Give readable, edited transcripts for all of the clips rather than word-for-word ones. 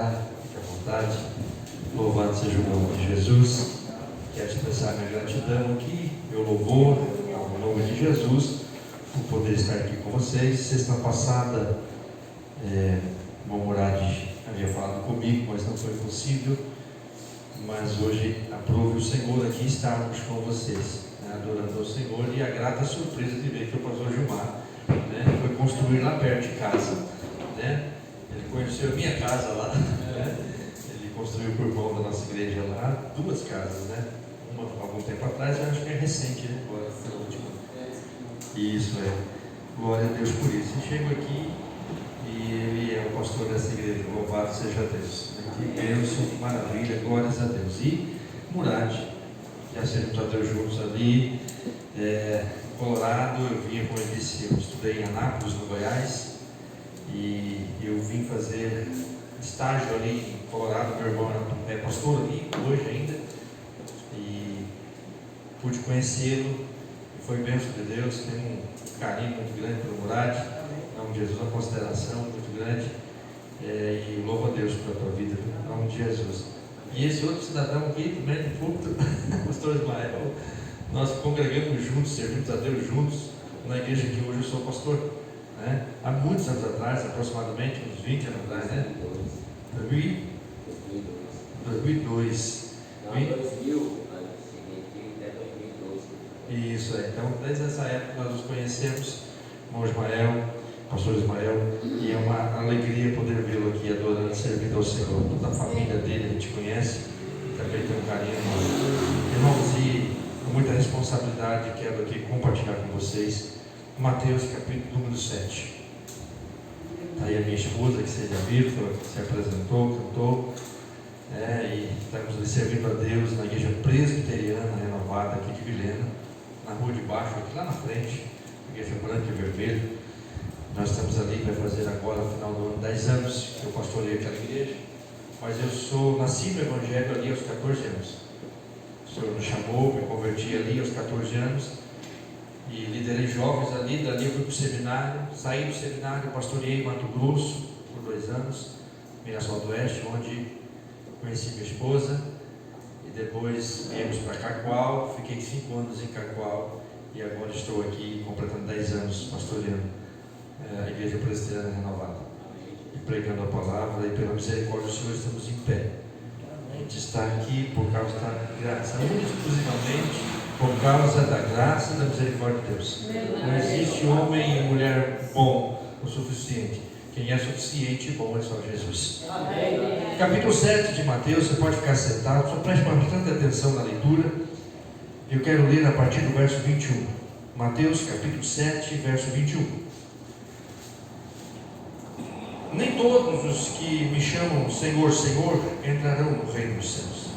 sentar, fique à vontade. Louvado seja o nome de Jesus. Quero expressar minha gratidão aqui, meu louvor ao nome de Jesus, por poder estar aqui com vocês. Sexta passada, o Murad havia falado comigo, mas não foi possível. Mas hoje aprove o Senhor aqui estarmos com vocês, adorando ao Senhor, e a grata surpresa de ver que o pastor Gilmar foi construir lá perto de casa. Ele conheceu a minha casa lá, ele construiu por mão da nossa igreja lá, 2 casas, uma há algum tempo atrás, eu acho que é recente, agora foi a última. Isso glória a Deus por isso. Eu chego aqui e ele é o pastor dessa igreja, louvado seja Deus. Que bênção, que maravilha, glórias a Deus. E Murad, já servimos a Deus juntos ali, Colorado, eu vinha com ele, eu estudei em Anápolis, no Goiás, e eu vim fazer estágio ali em Colorado. Meu irmão é pastor ali, hoje ainda, e pude conhecê-lo, foi bênção de Deus. Tenho um carinho muito grande pelo Murad, em nome de Jesus, uma consideração muito grande, e louvo a Deus pela tua vida, em nome de Jesus. E esse outro cidadão aqui também do púlpito, o pastor Ismael, nós congregamos juntos, servimos a Deus juntos na igreja que hoje eu sou pastor, há muitos anos atrás, aproximadamente uns 20 anos atrás, 2002. Não, 2000, até 2012. Isso então desde essa época nós nos conhecemos, irmão Ismael, pastor Ismael, e é uma alegria poder vê-lo aqui adorando, servindo ao Senhor. Toda a família dele a gente conhece, também tem um carinho enorme. Irmãos, e com muita responsabilidade quero aqui compartilhar com vocês Mateus capítulo número 7. Está aí a minha esposa, que vocês já viram, se apresentou, cantou, e estamos ali servindo a Deus na igreja presbiteriana renovada aqui de Vilhena, na rua de baixo, aqui lá na frente, igreja branca e vermelha. Nós estamos ali, vai fazer agora, no final do ano, 10 anos que eu pastorei aquela igreja, mas eu nasci no Evangelho ali aos 14 anos. O Senhor me chamou, me converti ali aos 14 anos, e liderei jovens ali. Dali eu fui para o seminário, saí do seminário, pastoreei em Mato Grosso por 2 anos, Mirassol do Oeste, onde conheci minha esposa, e depois viemos para Cacoal, fiquei 5 anos em Cacoal, e agora estou aqui completando 10 anos pastoreando a igreja presbiteriana renovada e pregando a palavra, e pela misericórdia do Senhor estamos em pé. A gente está aqui por causa da graça, única e exclusivamente por causa da graça e da misericórdia de Deus. Não existe homem e mulher bom o suficiente. Quem é suficiente e bom é só Jesus. Amém. Capítulo 7 de Mateus, você pode ficar sentado, só preste bastante atenção na leitura. Eu quero ler a partir do verso 21. Mateus capítulo 7, verso 21. Nem todos os que me chamam Senhor, Senhor entrarão no reino dos céus,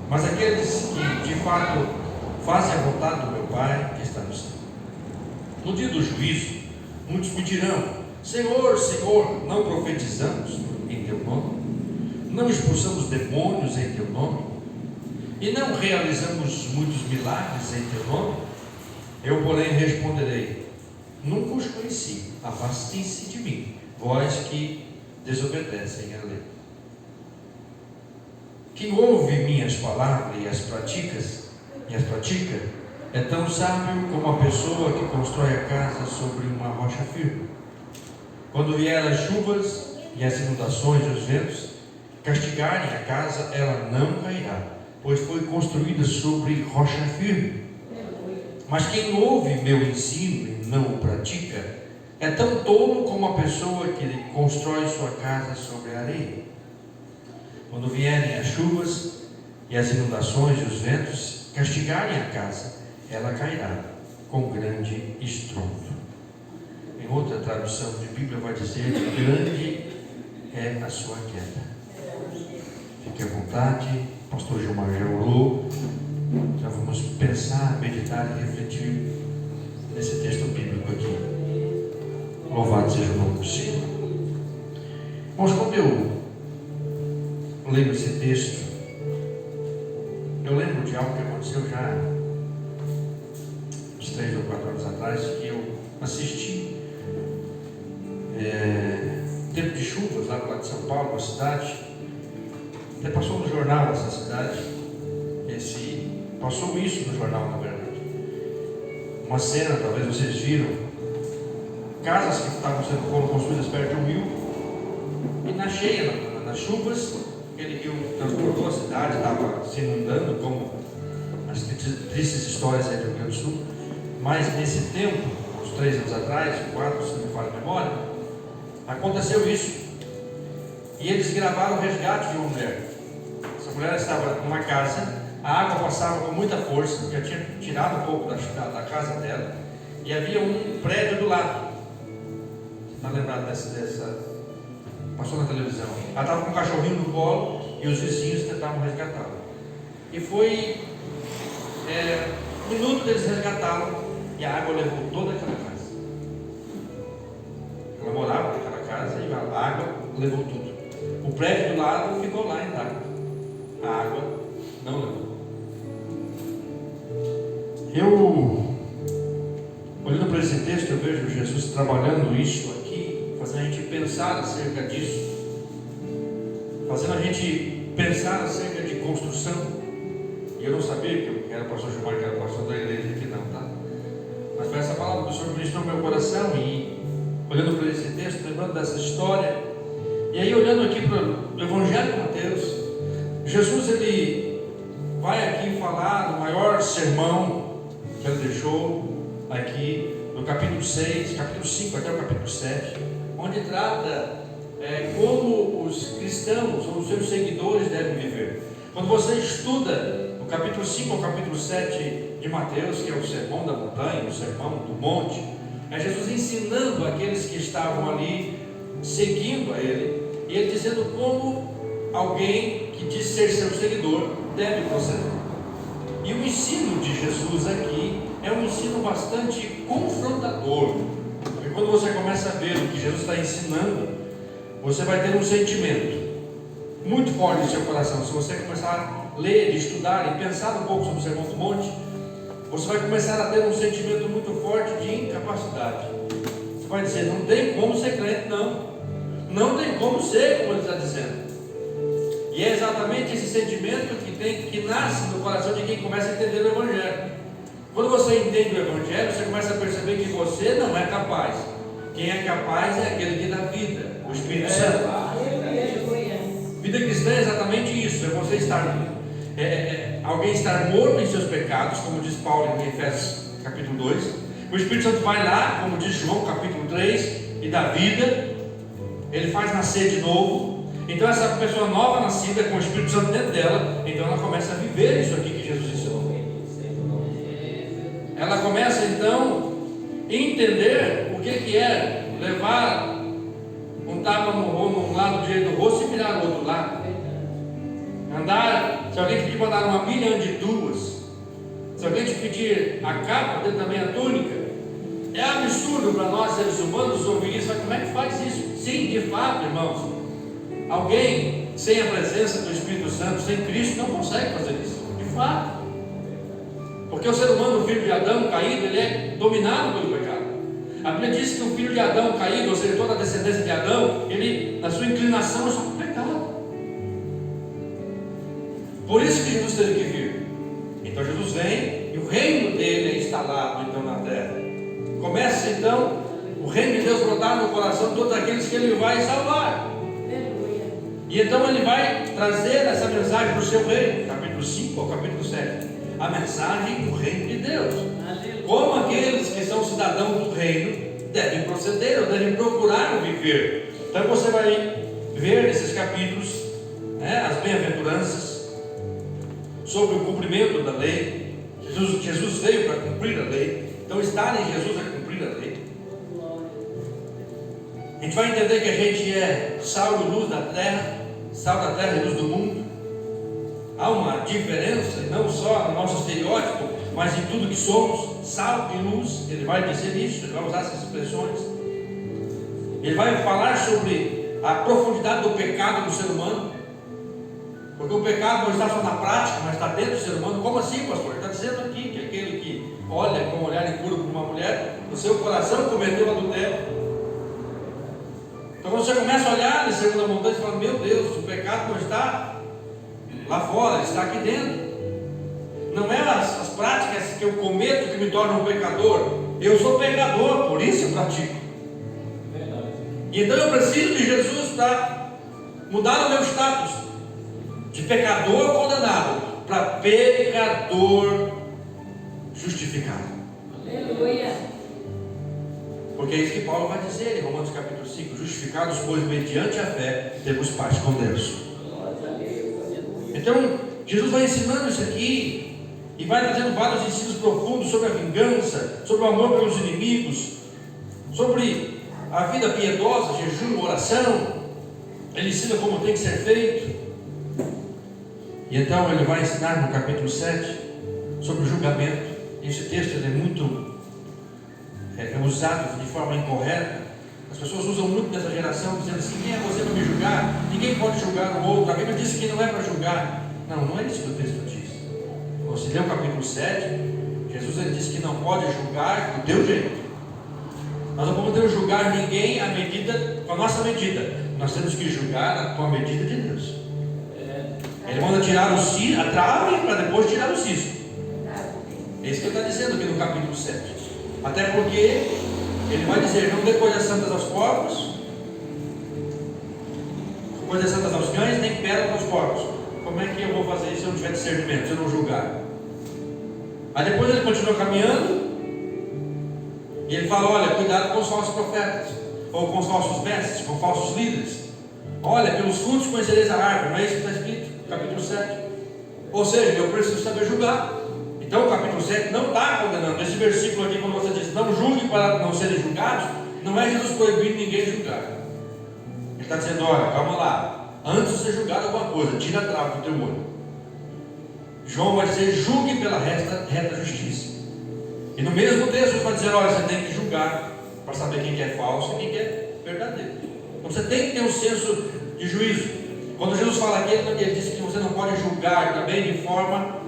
mas aqueles que de fato fazem a vontade do meu Pai que está no céu. No dia do juízo, muitos me dirão: Senhor, Senhor, não profetizamos em teu nome? Não expulsamos demônios em teu nome? E não realizamos muitos milagres em teu nome? Eu, porém, responderei: nunca os conheci, afastem-se de mim, vós que desobedecem a lei. Quem ouve minhas palavras e as pratica, é tão sábio como a pessoa que constrói a casa sobre uma rocha firme. Quando vier as chuvas e as inundações e os ventos castigarem a casa, ela não cairá, pois foi construída sobre rocha firme. Mas quem ouve meu ensino e não o pratica é tão tolo como a pessoa que constrói sua casa sobre a areia. Quando vierem as chuvas e as inundações e os ventos castigarem a casa, ela cairá com grande estrondo. Em outra tradução de Bíblia vai dizer: grande é a sua queda. Fique à vontade, o pastor Gilmar já orou. Já vamos pensar, meditar e refletir nesse texto bíblico aqui. Louvado seja o nome do Senhor. Irmãos, quando eu leio esse texto, eu lembro de algo que aconteceu já uns 3 ou 4 anos atrás, que eu assisti tempo de chuvas lá do lado de São Paulo, uma cidade, Até passou no jornal essa cidade. Passou isso no jornal, na verdade. Uma cena, talvez vocês viram. Casas que foram construídas perto de um rio. E na cheia, nas chuvas, aquele rio transbordou a cidade, estava se inundando, como as tristes histórias aí do Rio Grande do Sul. Mas nesse tempo, uns 3 anos atrás, 4, se não me falha a memória, aconteceu isso. E eles gravaram o resgate de uma mulher. Essa mulher estava numa casa, a água passava com muita força, já tinha tirado um pouco da casa dela, e havia um prédio do lado. Está lembrado dessa? Passou na televisão. Ela estava com um cachorrinho no colo e os vizinhos tentavam resgatá-la. E foi um minuto deles resgatá-la e a água levou toda aquela casa. Ela morava naquela casa e a água levou tudo. O prédio do lado ficou lá intacto. A água não levou. Olhando para esse texto, eu vejo Jesus trabalhando isso aqui, fazendo a gente pensar acerca disso, fazendo a gente pensar acerca de construção. E eu não sabia que eu era pastor Gilmar, que era pastor da igreja aqui, não, tá? Mas foi essa palavra que o Senhor ministrou no meu coração, e olhando para esse texto, lembrando dessa história, e aí olhando aqui para o Evangelho de Mateus, Jesus ele vai aqui falar do maior sermão que ele deixou aqui no capítulo 6, capítulo 5 até o capítulo 7, onde trata como os cristãos ou os seus seguidores devem viver. Quando você estuda o capítulo 5 ao capítulo 7 de Mateus, que é o sermão da montanha, o sermão do monte, é Jesus ensinando aqueles que estavam ali seguindo a ele, e ele dizendo como alguém que diz ser seu seguidor deve proceder. E o ensino de Jesus aqui é um ensino bastante confrontador, porque quando você começa a ver o que Jesus está ensinando, você vai ter um sentimento muito forte no seu coração. Se você começar a ler, estudar e pensar um pouco sobre o Sermão do Monte, você vai começar a ter um sentimento muito forte de incapacidade. Você vai dizer, não tem como ser crente, não tem como ser, como ele está dizendo. E é exatamente esse sentimento que nasce no coração de quem começa a entender o Evangelho. Quando você entende o Evangelho, você começa a perceber que você não é capaz. Quem é capaz é aquele que dá vida, o Espírito Santo. Vida cristã é exatamente isso, é você estar alguém estar morto em seus pecados, como diz Paulo em Efésios capítulo 2. O Espírito Santo vai lá, como diz João capítulo 3, e dá vida. Ele faz nascer de novo. Então essa pessoa nova nascida com o Espírito Santo dentro dela, então ela começa a viver isso aqui que Jesus ensinou. Ela começa então a entender o que é levar um tapa num lado direito do rosto e virar no outro lado. Andar, se alguém te pedir para andar uma milha, ande 2. Se alguém te pedir a capa, dentro também a túnica. É absurdo para nós seres humanos ouvir isso, mas como é que faz isso? Sim, de fato, irmãos, alguém sem a presença do Espírito Santo, sem Cristo, não consegue fazer isso, de fato. Porque o ser humano, o filho de Adão caído, ele é dominado pelo pecado. A Bíblia diz que o filho de Adão caído, ou seja, toda a descendência de Adão, ele, na sua inclinação, é só para o pecado. Por isso que Jesus teve que vir. Então Jesus vem e o reino dele é instalado então na terra. Começa então o reino de Deus brotar no coração de todos aqueles que ele vai salvar. E então ele vai trazer essa mensagem para o seu reino, capítulo 5 ao capítulo 7. A mensagem do reino de Deus. Como aqueles que são cidadãos do reino devem proceder, ou devem procurar viver. Então você vai ver nesses capítulos as bem-aventuranças sobre o cumprimento da lei. Jesus veio para cumprir a lei. Então estar em Jesus é cumprir a lei. A gente vai entender que a gente é sal e luz da terra, sal da terra e luz do mundo. Há uma diferença, não só no nosso estereótipo, mas em tudo que somos, sal e luz. Ele vai dizer isso, ele vai usar essas expressões. Ele vai falar sobre a profundidade do pecado do ser humano, porque o pecado não está só na prática, mas está dentro do ser humano. Como assim, pastor? Ele está dizendo aqui que aquele que olha com um olhar impuro para uma mulher, no seu coração cometeu adultério. Então você começa a olhar em segunda montanha e fala, meu Deus, o pecado não está lá fora, ele está aqui dentro. Não é as práticas que eu cometo que me tornam um pecador. Eu sou pecador, por isso eu pratico. E então eu preciso de Jesus para mudar o meu status de pecador condenado para pecador justificado. Aleluia. Porque é isso que Paulo vai dizer em Romanos capítulo 5: justificados, pois, mediante a fé, temos paz com Deus. Então, Jesus vai ensinando isso aqui e vai trazendo vários ensinos profundos sobre a vingança, sobre o amor pelos inimigos, sobre a vida piedosa, jejum, oração. Ele ensina como tem que ser feito. E então ele vai ensinar no capítulo 7 sobre o julgamento. Esse texto ele é muito usado de forma incorreta. As pessoas usam muito nessa geração, dizendo assim: quem é você para me julgar? Ninguém pode julgar o outro. A Bíblia diz que não é para julgar. Não é isso que o texto diz. Você lê o capítulo 7, Jesus ele diz que não pode julgar do teu jeito. Nós não podemos julgar ninguém com a nossa medida. Nós temos que julgar com a medida de Deus. Ele manda tirar a trave para depois tirar o cisco. É isso que ele está dizendo aqui no capítulo 7. Até porque ele vai dizer: não dê coisas santas aos porcos, coisas santas aos cães, nem pérolas aos porcos. Como é que eu vou fazer isso se eu não tiver discernimento, se eu não julgar? Aí depois ele continua caminhando e ele fala: olha, cuidado com os falsos profetas, ou com os falsos mestres, com falsos líderes. Olha, pelos frutos conhecereis a árvore. Não é isso que está escrito no capítulo 7? Ou seja, eu preciso saber julgar. Então o capítulo 7 não está condenando. Esse versículo aqui, quando você diz não julgue para não serem julgados, não é Jesus proibindo ninguém julgar. Ele está dizendo: olha, calma lá, antes de ser julgado alguma coisa, tira a trave do teu olho. João vai dizer: julgue pela reta justiça. E no mesmo texto ele vai dizer: olha, você tem que julgar para saber quem que é falso e quem que é verdadeiro. Então você tem que ter um senso de juízo. Quando Jesus fala aqui, ele diz que você não pode julgar também de forma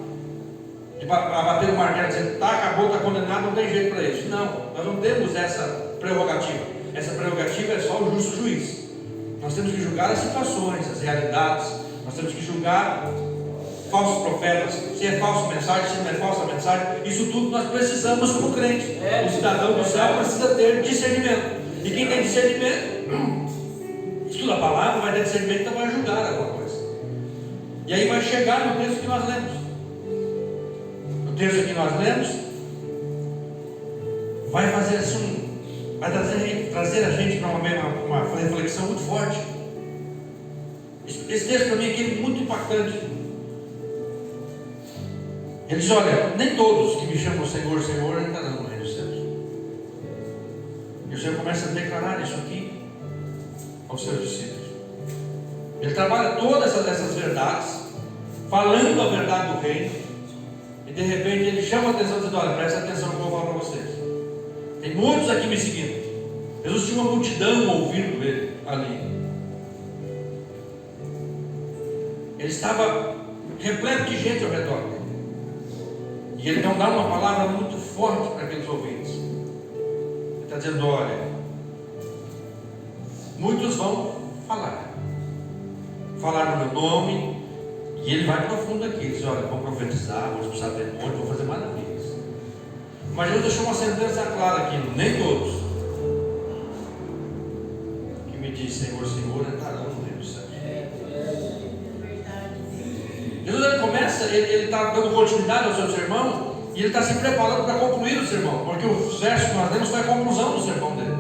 para bater o martelo, dizendo: tá, acabou, está condenado, não tem jeito para isso. Não, nós não temos essa prerrogativa. Essa prerrogativa é só o justo juiz. Nós temos que julgar as situações, as realidades. Nós temos que julgar falsos profetas, se é falsa mensagem, se não é falsa mensagem. Isso tudo nós precisamos como crente. O cidadão do céu precisa ter discernimento. E quem tem discernimento, estuda a palavra, vai ter discernimento, então vai julgar alguma coisa. E aí vai chegar no texto que nós lemos. O texto que nós lemos vai fazer assim, vai trazer a gente para uma reflexão muito forte. Esse texto para mim aqui é muito impactante. Ele diz: olha, nem todos que me chamam Senhor, Senhor entrarão no reino dos céus. E o Senhor começa a declarar isso aqui aos seus discípulos. Ele trabalha todas essas verdades, falando a verdade do reino, e de repente ele chama a atenção, dizendo: olha, presta atenção que eu vou falar para vocês. Tem muitos aqui me seguindo. Jesus tinha uma multidão ouvindo ele ali. Ele estava repleto de gente ao redor dele. E ele não dá uma palavra muito forte para aqueles ouvintes. Ele está dizendo: olha, muitos vão falar no meu nome. E ele vai profundo aqui. Ele diz: olha, vou profetizar, vou expulsar demônios, vou fazer maravilhas. Mas Jesus deixou uma sentença clara aqui: nem todos que me diz Senhor, Senhor entrarão no reino dos céus. Jesus ele começa, ele está dando continuidade ao seu sermão, e ele está se preparando para concluir o sermão, porque o verso que nós lemos foi a conclusão do sermão dele,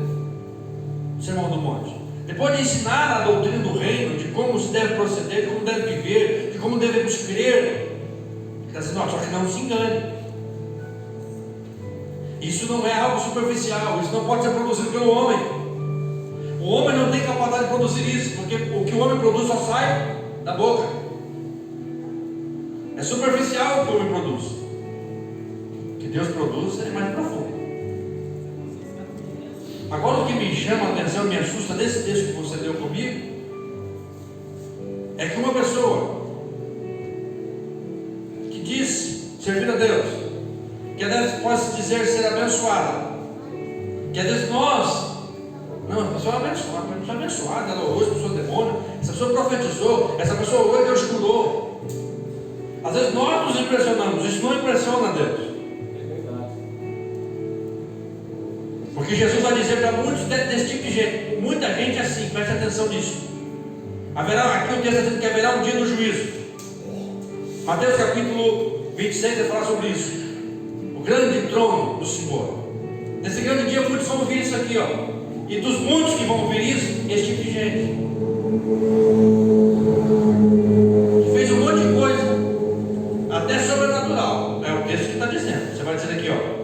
o sermão do monte. Depois de ensinar a doutrina do reino, de como se deve proceder, de como deve viver, de como devemos crer, ele está dizendo: só que não se engane. Isso não é algo superficial, isso não pode ser produzido pelo homem. O homem não tem capacidade de produzir isso, porque o que o homem produz só sai da boca. É superficial o que o homem produz. O que Deus produz é mais profundo. Agora, o que me chama a atenção, me assusta nesse texto que você leu comigo, é que uma pessoa que diz servir a Deus, que às vezes pode se dizer ser abençoada, que às vezes nós, não, a pessoa é abençoada, ela hoje, a pessoa demônio, essa pessoa profetizou, essa pessoa orou e Deus curou. Às vezes nós nos impressionamos, isso não impressiona Deus. Porque Jesus vai dizer para muitos desse tipo de gente, muita gente assim, preste atenção nisso. Aqui o texto está dizendo que haverá um dia do juízo. Mateus capítulo 26 vai falar sobre isso. O grande trono do Senhor. Nesse grande dia muitos vão ouvir isso aqui, ó. E dos muitos que vão ouvir isso, esse tipo de gente que fez um monte de coisa, até sobrenatural. É o texto que está dizendo. Você vai dizer aqui, ó.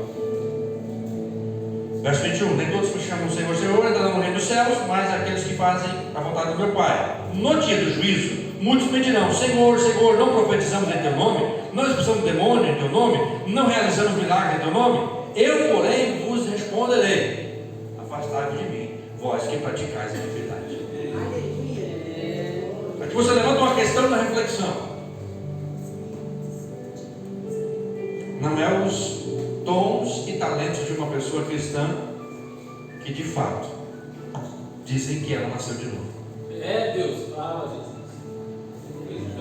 Verso 21, nem todos me chamam Senhor, Senhor, entrarão no reino dos céus, mas aqueles que fazem a vontade do meu Pai. No dia do juízo, muitos me dirão, Senhor, Senhor, não profetizamos em teu nome, não expulsamos demônio em teu nome, não realizamos milagres em teu nome? Eu, porém, vos responderei, afastai-vos de mim, vós que praticais a iniquidade. Aqui você levanta uma questão na reflexão. Não é os dons e talentos de uma pessoa cristã que de fato dizem que ela nasceu de novo. Deus, fala, Jesus.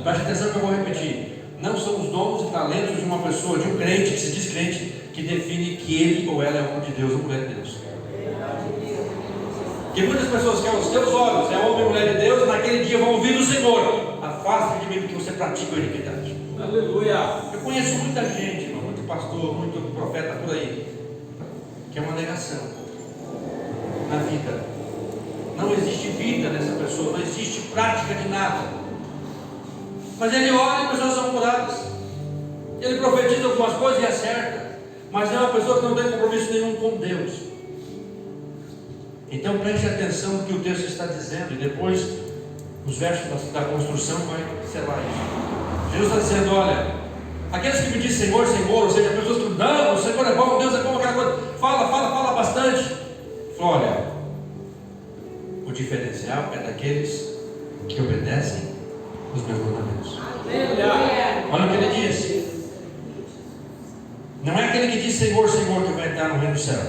Preste atenção que eu vou repetir. Não são os dons e talentos de uma pessoa, de um crente que se diz crente, que define que ele ou ela é homem de Deus ou mulher de Deus. Porque muitas pessoas que aos teus olhos é homem ou mulher de Deus, naquele dia vão ouvir do Senhor, afaste de mim porque você pratica a iniquidade. Aleluia. Eu conheço muita gente, irmão, muito pastor, muito profeta por aí, que é uma negação na vida. Não existe vida nessa pessoa, não existe prática de nada. Mas ele ora e as pessoas são curadas. Ele profetiza algumas coisas e acerta, mas é uma pessoa que não tem compromisso nenhum com Deus. Então preste atenção no que o texto está dizendo, e depois os versos da construção vai selar isso. Jesus está dizendo, olha, aqueles que me dizem Senhor, Senhor, ou seja, pessoas que não, o Senhor é bom, Deus é bom, aquela coisa, fala bastante. Olha, o diferencial é daqueles que obedecem os meus mandamentos. Olha o que ele diz. Não é aquele que diz Senhor, Senhor que vai entrar no reino do céu,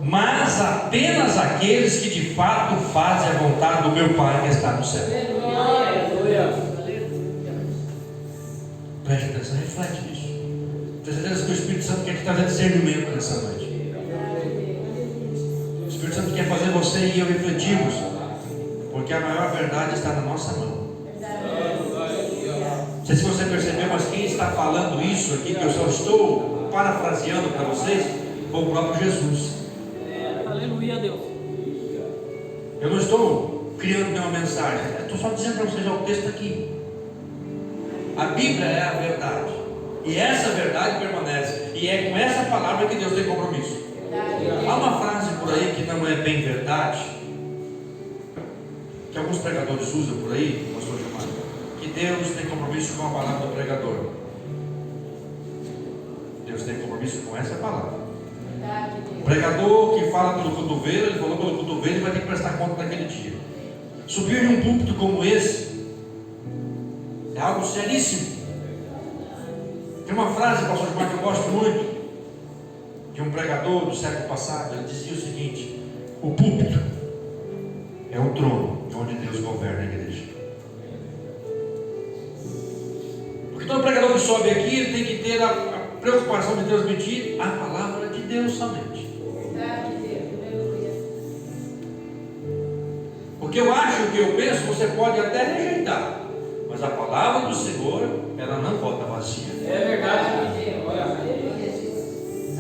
mas apenas aqueles que de fato fazem a vontade do meu Pai que está no céu. Preste atenção, reflete nisso. Tenho certeza que o Espírito Santo quer te trazer discernimento nessa noite. O Espírito Santo quer fazer você e eu refletirmos, porque a maior verdade está na nossa mão. Não sei se você percebeu, mas quem está falando isso aqui, que eu só estou parafraseando para vocês, foi o próprio Jesus. Aleluia, Deus. Eu não estou criando nenhuma mensagem, eu estou só dizendo para vocês, o texto aqui. A Bíblia é a verdade, e essa verdade permanece, e é com essa palavra que Deus tem compromisso. Há uma frase por aí que não é bem verdade, que alguns pregadores usam por aí, pastor Gilmar, que Deus tem compromisso com a palavra do pregador. Deus tem compromisso com essa palavra. O pregador que fala pelo cotovelo, ele falou pelo cotovelo, ele vai ter que prestar conta naquele dia. Subir em um púlpito como esse é algo seríssimo. Tem uma frase, pastor Gilmar, que eu gosto muito, de um pregador do século passado. Ele dizia o seguinte: o púlpito é o trono de onde Deus governa a igreja. Porque todo pregador que sobe aqui, ele tem que ter a preocupação de transmitir a palavra de Deus somente. Porque eu acho, o que eu penso, você pode até rejeitar, mas a palavra do Senhor, ela não volta vazia. É verdade.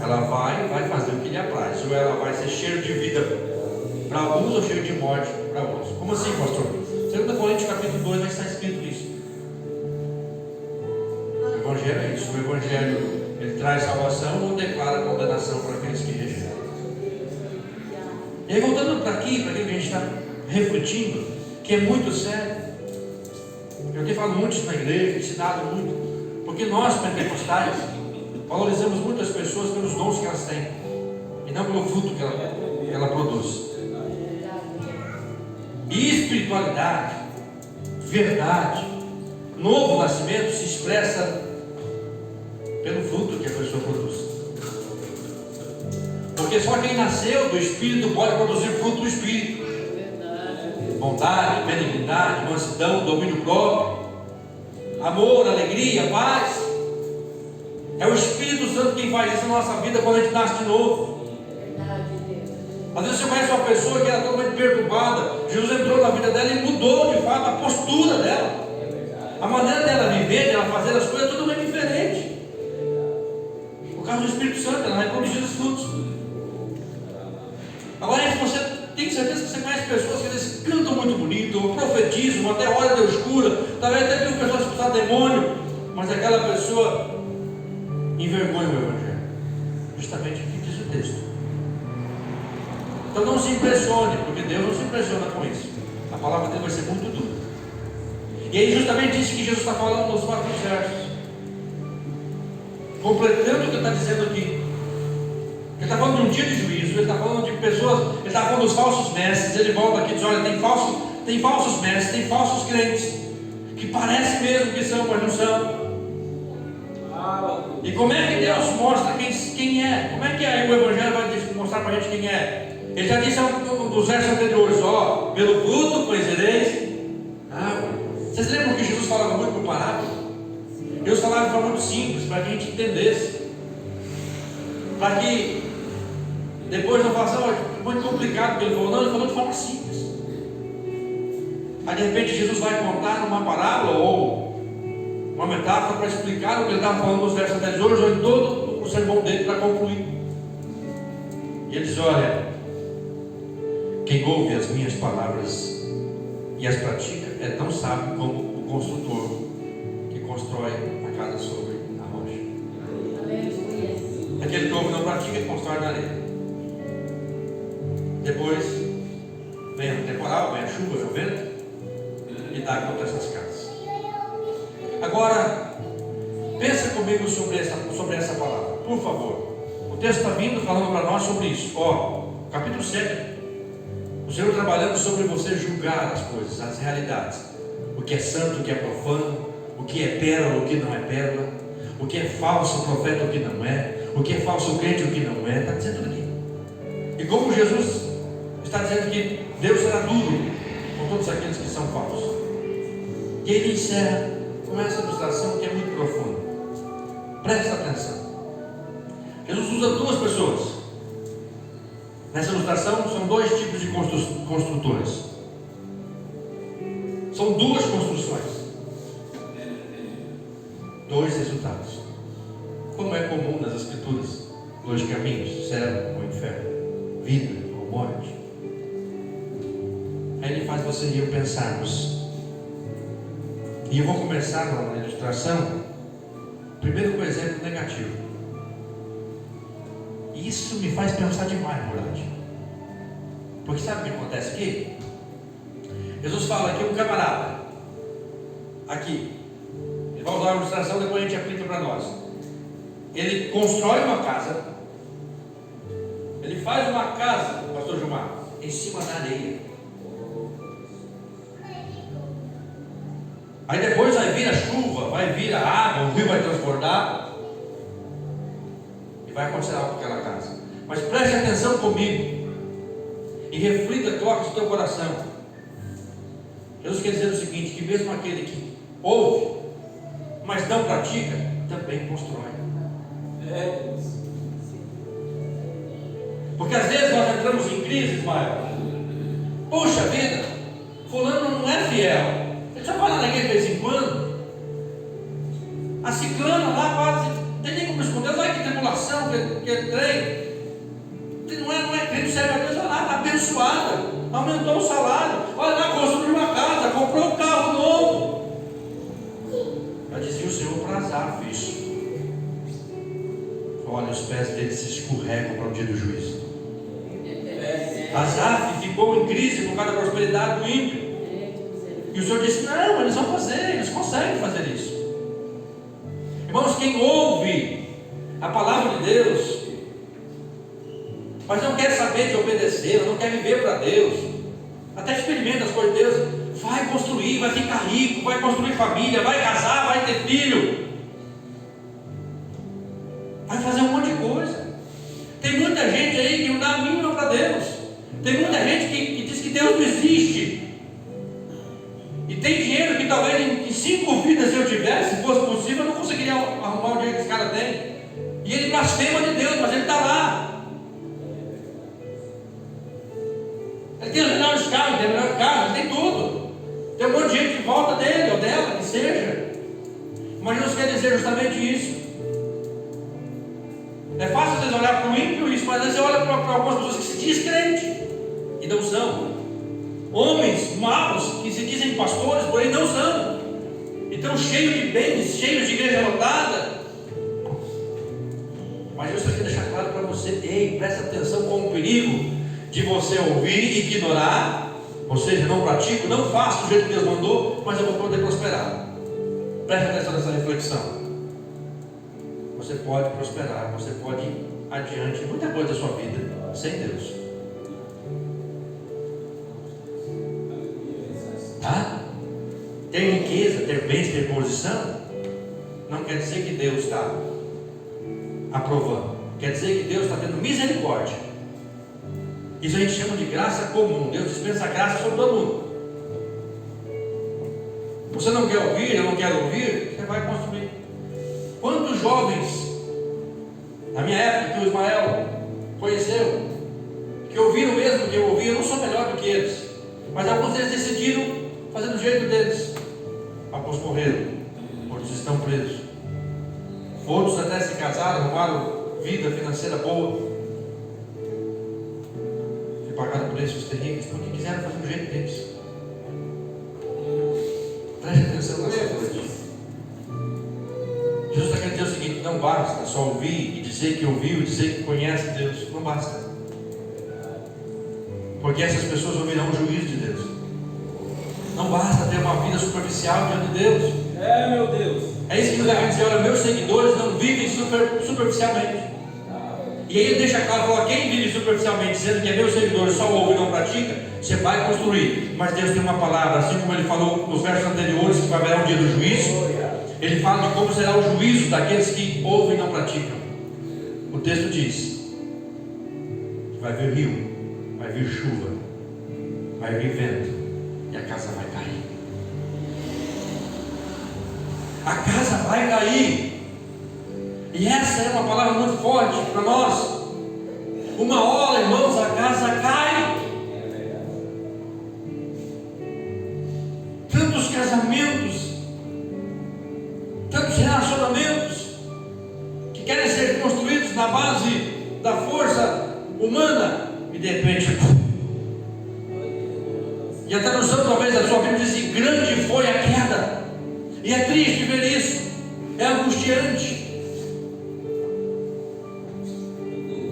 Ela vai fazer o que lhe apraz, ou ela vai ser cheia de vida para alguns ou cheia de morte para outros. Como assim, pastor? 2 Coríntios capítulo 2 vai estar escrito isso. O Evangelho é isso. O Evangelho, ele traz salvação ou declara condenação para aqueles que rejeitam. E aí, voltando para aqui, para aquilo que a gente está refletindo, que é muito sério. Eu tenho falado muito isso na igreja, ensinado muito, porque nós pentecostais valorizamos muitas pessoas pelos dons que elas têm e não pelo fruto que ela produz. E espiritualidade, verdade, novo nascimento se expressa pelo fruto que a pessoa produz. Porque só quem nasceu do Espírito pode produzir fruto do Espírito. bondade, benignidade, mansidão, domínio próprio, amor, alegria, paz. É o Espírito Santo quem faz isso na nossa vida quando a gente nasce de novo. Às vezes você conhece uma pessoa que era totalmente perturbada. Jesus entrou na vida dela e mudou de fato a postura dela. A maneira dela viver, dela fazer as coisas é totalmente diferente. Por causa do Espírito Santo, ela vai produzir os frutos. Agora, se você tem certeza que você conhece pessoas que eles cantam muito bonito, ou profetizam, até hora deu escura, talvez até viu pessoas expulsar demônio, mas aquela pessoa envergonha o Evangelho. Justamente o que diz o texto. Então não se impressione, porque Deus não se impressiona com isso. A palavra dele vai ser muito dura. E aí justamente isso que Jesus está falando nos próximos versos, completando o que ele está dizendo aqui. Ele está falando de um dia de juízo, ele está falando de pessoas, ele está falando dos falsos mestres. Ele volta aqui e diz: olha, tem falsos mestres, tem falsos crentes, que parecem mesmo que são, mas não são. E como é que Deus mostra quem é? Como é que aí o Evangelho vai mostrar para a gente quem é? Ele já disse nos versos anteriores: ó, pelo fruto conhecereis. Vocês lembram que Jesus falava muito por parábola? Jesus falava de forma muito simples, para que a gente entendesse, para que depois não faça muito complicado, porque ele falou. Não, ele falou de forma simples. Aí de repente Jesus vai contar numa parábola ou uma metáfora para explicar o que ele estava falando nos versos anteriores, ou em todo o sermão dele, para concluir. E ele diz: olha, quem ouve as minhas palavras e as pratica é tão sábio como o construtor que constrói a casa sobre a rocha. Aquele que ouve e não pratica, constrói na areia. Depois vem a temporal, vem a chuva, vem o vento e dá contra essas casas. Agora, pensa comigo sobre essa palavra, por favor. O texto está vindo falando para nós sobre isso. Capítulo 7. O Senhor trabalhando sobre você julgar as coisas, as realidades. O que é santo, o que é profano, o que é pérola, o que não é pérola, o que é falso profeta, o que não é, o que é falso crente, o que não é. Está dizendo tudo aqui. E como Jesus está dizendo que Deus será duro com todos aqueles que são falsos. E ele encerra com essa ilustração que é muito profunda. Presta atenção. Jesus usa duas pessoas. Nessa ilustração são dois tipos de construtores. São duas construções. Dois resultados. Como é comum nas Escrituras: dois caminhos, céu ou inferno, vida ou morte. Aí ele faz você e eu pensarmos. E eu vou começar na ilustração primeiro com o exemplo negativo. E isso me faz pensar demais, na verdade. Porque sabe o que acontece aqui? Jesus fala aqui um camarada. Aqui. Ele vai usar a ilustração, depois a gente aplica para nós. Ele constrói uma casa. Ele faz uma casa, pastor Gilmar, em cima da areia. Aí depois vai vir a chuva, vai vir a água, o rio vai transbordar. E vai acontecer algo com aquela casa. Mas preste atenção comigo. E reflita, coloque no teu coração. Jesus quer dizer o seguinte: que mesmo aquele que ouve, mas não pratica, também constrói. Porque às vezes nós entramos em crise, Ismael. Puxa vida, fulano não é fiel. Ele só vai na igreja de vez em quando. A ciclana lá quase, não tem nem como esconder. Olha que tribulação, que trem. Não é crente, serve a Deus. Olha lá, está abençoada, aumentou o salário. Olha lá, construiu uma casa, comprou um carro novo. Já dizia o Senhor para Azar, isso. Olha, os pés dele se escorregam para o dia do juízo. Azar ficou em crise por causa da prosperidade do ímpio. E o Senhor disse: não, eles vão fazer, eles conseguem fazer isso. Irmãos, quem ouve a palavra de Deus, mas não quer saber de obedecer, não quer viver para Deus, até experimenta as coisas de Deus, vai construir, vai ficar rico, vai construir família, vai casar, vai ter filho, vai fazer um monte de coisa. Tem muita gente aí que não dá a mínima para Deus. Tem muita gente que diz que Deus não existe. talvez em 5 vidas, se eu tivesse, se fosse possível, eu não conseguiria arrumar o dinheiro que esse cara tem. E ele blasfema de Deus, mas ele está lá. Ele tem os melhores carros, tem o melhor carro, ele tem tudo. Tem um monte de gente em volta dele ou dela, que seja. Mas Deus quer dizer justamente isso. É fácil às vezes olhar para o ímpio isso, mas às vezes você olha para algumas pessoas que se dizem crente e não são. Homens maus que se dizem pastores, porém não são. Então cheios de bens, cheios de igreja lotada. Mas Deus quer deixar claro para você: ei, presta atenção com o perigo de você ouvir e ignorar, ou seja, não pratico, não faço do jeito que Deus mandou, mas eu vou poder prosperar. Preste atenção nessa reflexão. Você pode prosperar, você pode ir adiante em muita coisa da sua vida sem Deus. Tá? Ter riqueza, ter bens, ter posição, não quer dizer que Deus está aprovando. Quer dizer que Deus está tendo misericórdia. Isso a gente chama de graça comum. Deus dispensa a graça sobre todo mundo. Você não quer ouvir, eu não quero ouvir, você vai construir. Quantos jovens, na minha época, que o Ismael conheceu, que ouviram mesmo que eu ouvi, eu não sou melhor do que eles, mas alguns deles decidiram fazer do jeito deles. Alguns morreram, outros estão presos, outros até se casaram, arrumaram vida financeira boa e pagaram preços terríveis porque quiseram fazer do jeito deles. Preste atenção nessa coisa. Jesus está querendo dizer o seguinte: não basta só ouvir e dizer que ouviu, dizer que conhece Deus, não basta, porque essas pessoas ouvirão o juízo de Deus. Não basta ter uma vida superficial diante de Deus. Meu Deus. É isso que Jesus está querendo dizer: olha, meus seguidores não vivem superficialmente. E aí ele deixa claro, fala: quem vive superficialmente, dizendo que é meu seguidor, só ouve e não pratica, você vai construir. Mas Deus tem uma palavra, assim como ele falou nos versos anteriores, que vai haver um dia do juízo. Ele fala de como será o juízo daqueles que ouvem e não praticam. O texto diz que vai vir rio, vai vir chuva, vai vir vento, e a casa vai cair. A casa vai cair. E essa é uma palavra muito forte para nós. Uma hora, irmãos, a casa cai. Tantos casamentos, tantos relacionamentos que querem ser construídos na base da força humana, e de repente, e a tradução talvez da sua Bíblia diz que grande foi a queda. E é triste ver isso, é angustiante,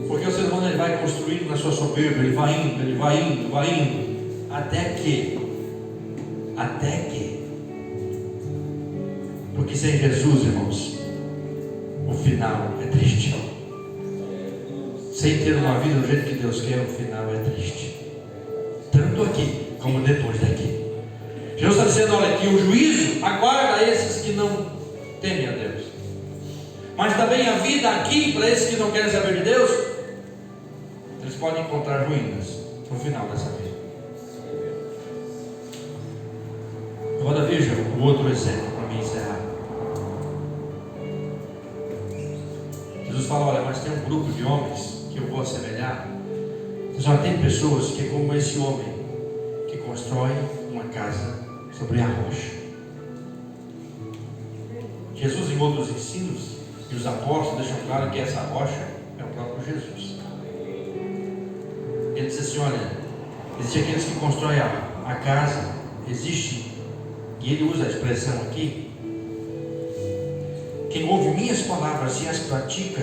porque o ser humano ele vai construindo na sua soberba, ele vai indo, até que, porque sem Jesus, irmãos, o final é triste. Sem ter uma vida do jeito que Deus quer, o final é triste, tanto aqui como depois daqui. Jesus está dizendo: olha, que o juízo aguarda esses que não temem a Deus, mas também a vida aqui para esses que não querem saber de Deus. Eles podem encontrar ruínas no final dessa vida. Agora veja o outro exemplo para mim encerrar. Jesus fala: olha, mas tem um grupo de homens que eu vou assemelhar. Já tem pessoas que é como esse homem que constrói uma casa sobre a rocha. Jesus, em outros ensinos, e os apóstolos deixam claro que essa rocha é o próprio Jesus. Ele diz assim: olha, existem aqueles que constroem a casa, existe, e ele usa a expressão aqui: quem ouve minhas palavras e as pratica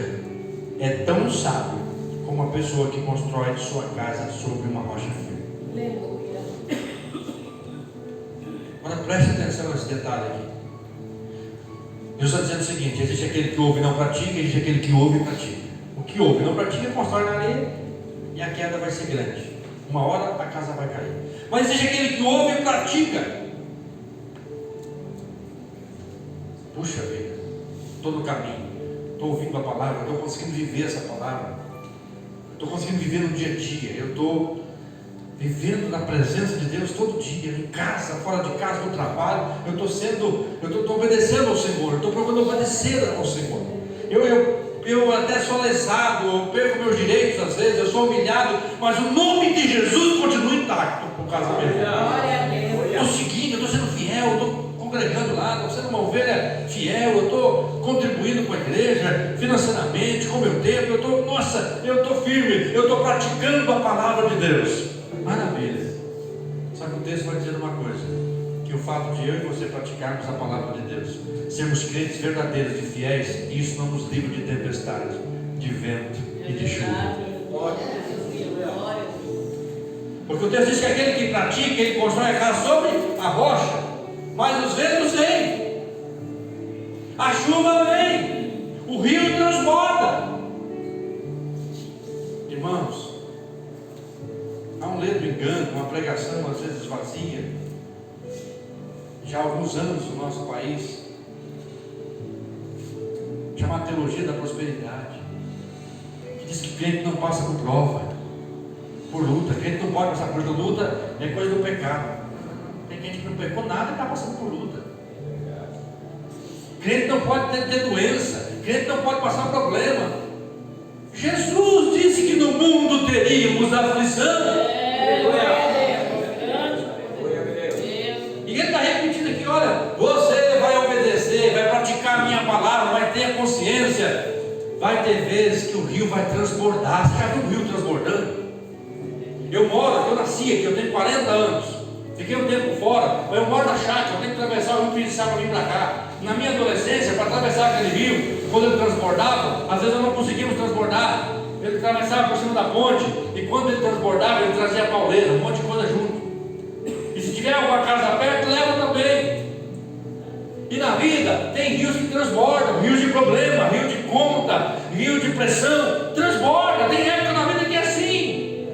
é tão sábio como a pessoa que constrói sua casa sobre uma rocha firme. Agora preste atenção nesse detalhe aqui. Deus está dizendo o seguinte: existe aquele que ouve e não pratica, existe aquele que ouve e pratica. O que ouve e não pratica constrói na areia, e a queda vai ser grande. Uma hora a casa vai cair. Mas existe aquele que ouve e pratica. Puxa vida, estou no caminho, estou ouvindo a palavra, estou conseguindo viver essa palavra, estou conseguindo viver no dia a dia, eu vivendo na presença de Deus todo dia, em casa, fora de casa, no trabalho. Eu estou obedecendo ao Senhor, eu estou procurando obedecer ao Senhor. Eu até sou lesado, eu perco meus direitos às vezes, eu sou humilhado, mas o nome de Jesus continua intacto por causa da minha vida. Eu estou seguindo, eu estou sendo fiel, eu estou congregando lá, estou sendo uma ovelha fiel, eu estou contribuindo com a igreja, financeiramente, com o meu tempo, eu estou firme, eu estou praticando a palavra de Deus. Maravilha. Só que o texto vai dizer uma coisa: que o fato de eu e você praticarmos a palavra de Deus, sermos crentes verdadeiros e fiéis, isso não nos livra de tempestade, de vento e de chuva. Porque o texto diz que aquele que pratica, ele constrói a casa sobre a rocha, mas os ventos vêm, a chuva vem, o rio transborda. Irmãos, há um ledo engano, uma pregação às vezes vazia, já há alguns anos no nosso país, chamada teologia da prosperidade, que diz que crente não passa por prova, por luta. Crente não pode passar por luta, é coisa do pecado. Tem gente que não pecou nada e está passando por luta. Crente não pode ter doença, crente não pode passar problema. Jesus disse que no mundo teríamos aflição. E ele está repetindo aqui: olha, você vai obedecer, vai praticar a minha palavra, vai ter a consciência. Vai ter vezes que o rio vai transbordar. Você já viu o rio transbordando? Eu nasci aqui, eu tenho 40 anos. Fiquei um tempo fora, mas eu moro na chácara, eu tenho que atravessar o rio Pirissá para vir para cá. Na minha adolescência, para atravessar aquele rio, quando ele transbordava, às vezes nós não conseguíamos transbordar. Ele atravessava por cima da ponte, e quando ele transbordava, ele trazia pauleira, um monte de coisa junto. E se tiver alguma casa perto, leva também. E na vida tem rios que transbordam, rios de problema, rio de conta, rio de pressão, transborda. Tem época na vida que é assim.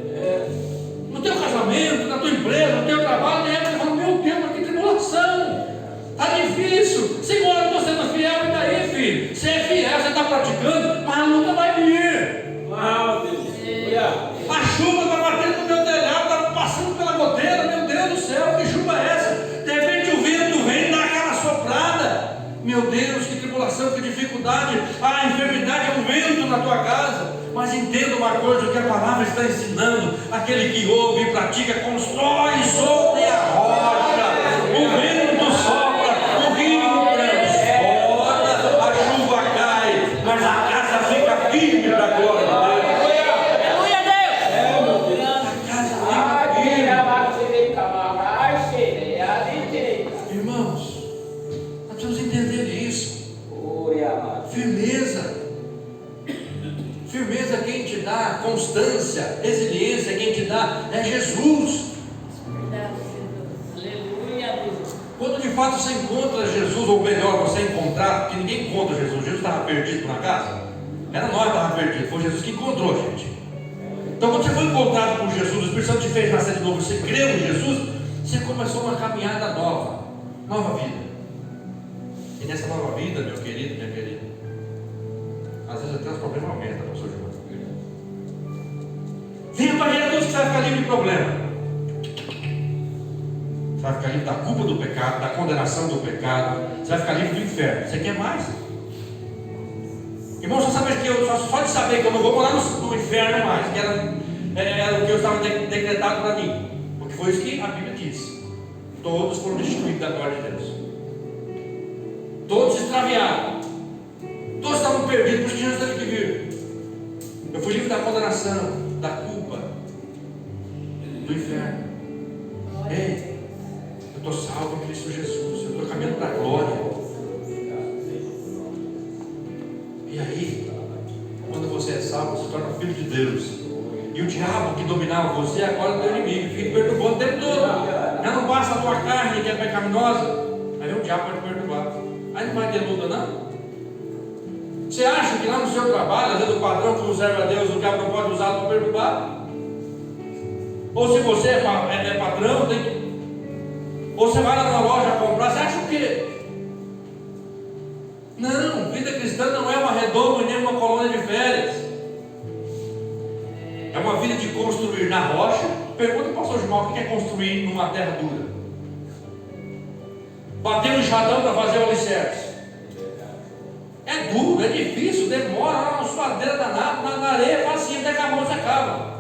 No teu casamento, na tua empresa, no teu trabalho, tem época que fala: meu Deus, mas que tribulação, está difícil. Senhor, eu estou sendo fiel, e daí, filho? Você é fiel, você está praticando, mas a luta vai vir. A chuva está batendo no meu telhado, está passando pela goteira. Meu Deus do céu, que chuva é essa? De repente o vento vem, dá aquela soprada. Meu Deus, que tribulação, que dificuldade. A enfermidade é um vento na tua casa. Mas entenda uma coisa: o que a palavra está ensinando: aquele que ouve e pratica, constrói sobre a rocha. O vento sopra, o rio transborda, a chuva cai, mas a casa fica firme para a glória de Deus. Irmãos, nós precisamos entender isso. Firmeza. Firmeza, quem te dá constância, resiliência, quem te dá é Jesus. Quando de fato você encontra Jesus, ou melhor, você encontrar, porque ninguém encontra Jesus. Jesus estava perdido na casa, era nós que estávamos perdidos, foi Jesus que encontrou a gente. Então, quando você foi encontrado por Jesus, o Espírito Santo te fez nascer de novo, você creu em Jesus, você começou uma caminhada nova vida. E nessa nova vida, meu querido, minha querida, às vezes até os problemas aumentam, pastor João. Venha para Jesus que você vai ficar livre de problema. Você vai ficar livre da culpa do pecado, da condenação do pecado. Você vai ficar livre do inferno. Você quer mais? Irmão, só de saber que eu não vou morar no inferno mais, que era o que eu estava decretado para mim. Porque foi isso que a Bíblia diz. Todos foram destruídos da glória de Deus. Todos se extraviaram. Todos estavam perdidos, por isso que Jesus teve que vir. Eu fui livre da condenação, da culpa, do inferno. Ei, eu estou salvo em Cristo Jesus, eu estou caminhando para a glória. E aí, quando você é salvo, você se torna filho de Deus. E o diabo que dominava você agora é o teu inimigo, fica perturbando o tempo todo. Já não basta a tua carne que é pecaminosa, aí o diabo pode perturbar. Aí não vai ter luta, não? Você acha que lá no seu trabalho, às vezes o padrão que serve a Deus, o diabo não pode usar para perturbar? Ou se você é patrão, tem que... Ou você vai lá na loja comprar, você acha o quê? Não, vida cristã não é uma redoma nem uma colônia de férias. É uma vida de construir na rocha Pergunta para o pastor Gilmar o que é construir numa terra dura. Bater um enxadão para fazer o alicerce. É duro, é difícil, demora, uma suadeira danada, na areia, facinho, até que a mão se acaba.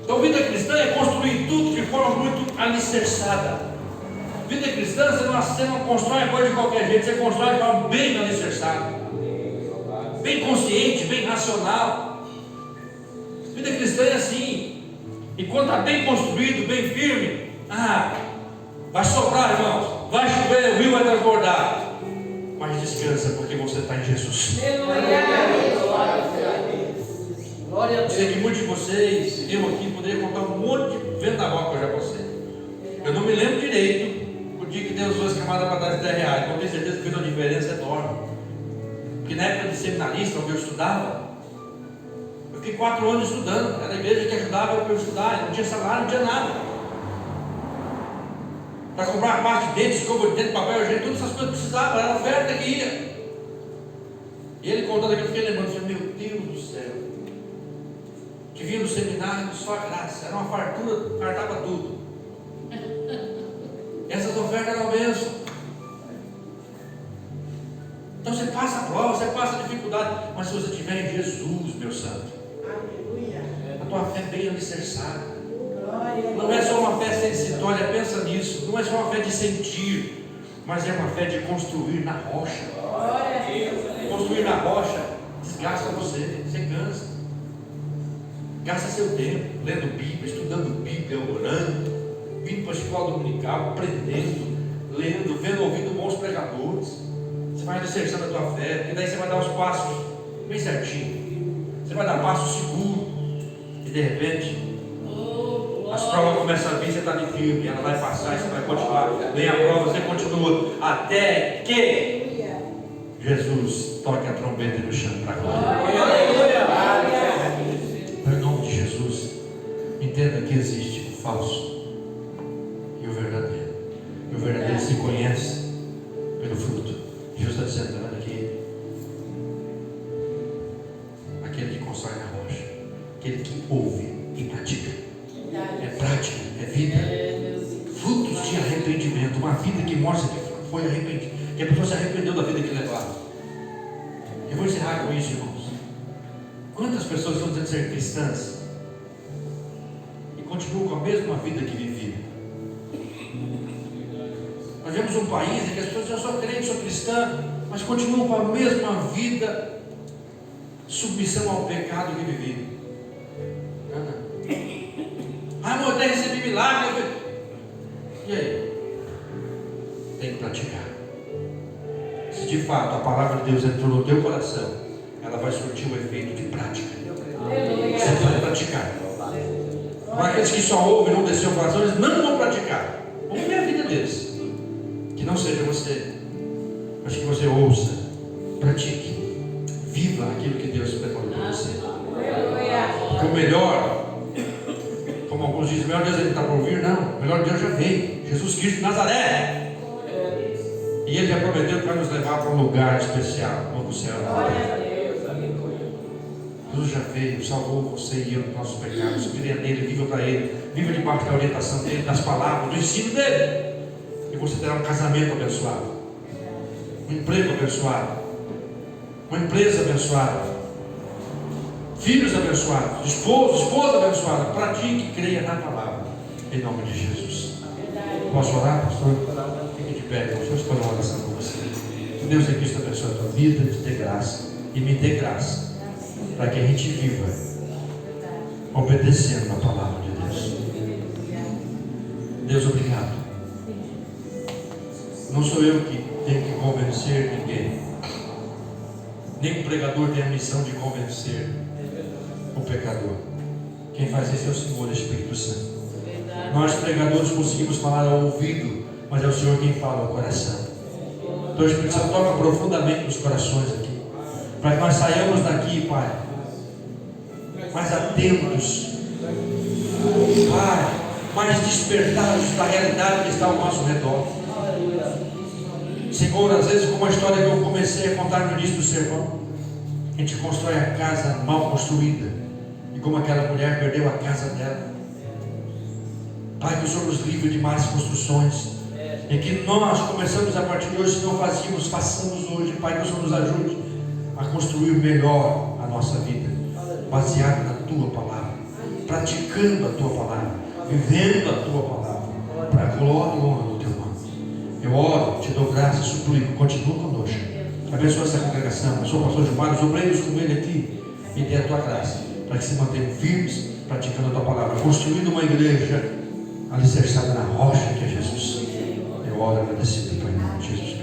Então, vida cristã é construir tudo de forma muito alicerçada. Vida cristã, você não constrói a coisa de qualquer jeito, você constrói de forma bem alicerçada, bem consciente, bem racional. Vida cristã é assim. E quando está bem construído, bem firme, vai sobrar, irmãos, vai chover, o rio vai transbordar. Mas descansa, porque você está em Jesus. Eu sei que muitos de vocês, eu aqui, poderia contar um monte de vendaval que eu já passei. Eu não me lembro direito o dia que Deus usou as camadas para dar R$10. Eu tenho certeza que fez uma diferença enorme. Porque na época de seminarista, onde eu estudava, eu fiquei 4 anos estudando. Era a igreja que ajudava eu para eu estudar. Não tinha salário, não tinha nada. Para comprar pasta de dente, escova de dente, papel higiênico, todas essas coisas eu precisava. Era a oferta que ia. E ele contando aquilo, eu fiquei lembrando, eu falei, meu Deus do céu. Que vinha do seminário só a graça, era uma fartura, fartava tudo. Essas ofertas eram bênção. Então você passa a prova, você passa a dificuldade, mas se você tiver em Jesus, meu santo, a tua fé é bem alicerçada. Não é só uma fé sensitória, pensa nisso. Não é só uma fé de sentir, mas é uma fé de construir na rocha. Construir na rocha desgasta você cansa. Gasta seu tempo lendo Bíblia, estudando Bíblia, orando, vindo para a escola dominical, aprendendo, lendo, vendo, ouvindo bons pregadores. Você vai alicerçando a tua fé, porque daí você vai dar os passos bem certinho. Você vai dar passos seguros. E de repente as provas começam a vir, você está de firme, ela vai passar e você vai continuar. Vem a prova, você continua, até que Jesus toque a trombeta no chão para glória. Em nome de Jesus, entenda que existe o falso e o verdadeiro. E o verdadeiro se conhece pelo fruto. Jesus está dizendo, olha aqui, aquele que constrói na rocha, aquele que ouve e pratica. É prática, é vida. Frutos de arrependimento. Uma vida que mostra que foi arrependida, que a pessoa se arrependeu da vida que levava. Eu vou encerrar com isso, irmãos. Quantas pessoas estão dizendo ser cristãs e continuam com a mesma vida que viviam? Nós vemos um país em que as pessoas dizem, eu sou crente, sou cristã, mas continuam com a mesma vida, submissão ao pecado que viviam. Eu até recebi milagre. E aí? Tem que praticar. Se de fato a palavra de Deus entrou no teu coração, ela vai surtir o efeito de prática. Você vai praticar. Para aqueles que só ouvem e não desceu o coração, eles não vão praticar. Vamos ver a vida deles. Que não seja você, mas que você ouça, pratique, viva aquilo que Deus preparou para você. Porque o melhor, como alguns dizem, o melhor Deus ele está por vir, não. O melhor Deus já veio. Jesus Cristo de Nazaré. E Ele já prometeu que vai nos levar para um lugar especial, no céu. Jesus já veio, salvou você e eu dos nossos pecados. Creia nele, viva para Ele, viva debaixo da orientação dele, das palavras, do ensino dele. E você terá um casamento abençoado, um emprego abençoado, uma empresa abençoada, filhos abençoados, esposa abençoada. Pratique e creia na palavra, em nome de Jesus. Posso orar, pastor? Fique de pé, deixa eu fazer uma oração com você. Que Deus em Cristo abençoe a tua vida, te dê graça e me dê graça, para que a gente viva obedecendo a palavra de Deus. Deus, obrigado. Não sou eu que tenho que convencer ninguém. Nem o pregador tem a missão de convencer o pecador. Quem faz isso é o Senhor, o Espírito Santo. Nós pregadores conseguimos falar ao ouvido, mas é o Senhor quem fala ao coração. Então o Espírito Santo toca profundamente nos corações aqui, para que nós saiamos daqui, Pai, mais atentos, Pai, mais despertados da realidade que está ao nosso redor. Senhor, às vezes, como a história que eu comecei a contar no início do sermão, a gente constrói a casa mal construída, e como aquela mulher perdeu a casa dela. Pai, que o Senhor nos livre de mais construções. E que nós começamos a partir de hoje, se não fazíamos, façamos hoje. Pai, que o Senhor nos ajude a construir melhor a nossa vida, baseado na Tua Palavra, praticando a Tua Palavra, vivendo a Tua Palavra, para a glória e honra do Teu nome. Eu oro, te dou graça, suplico, continua conosco. Abençoa essa congregação, abençoa o pastor Gilmar, os obreiros com ele aqui, e dê a Tua graça, para que se mantenham firmes, praticando a Tua Palavra, construindo uma igreja alicerçada na rocha que é Jesus. Eu oro agradecido, Pai, em nome de Jesus.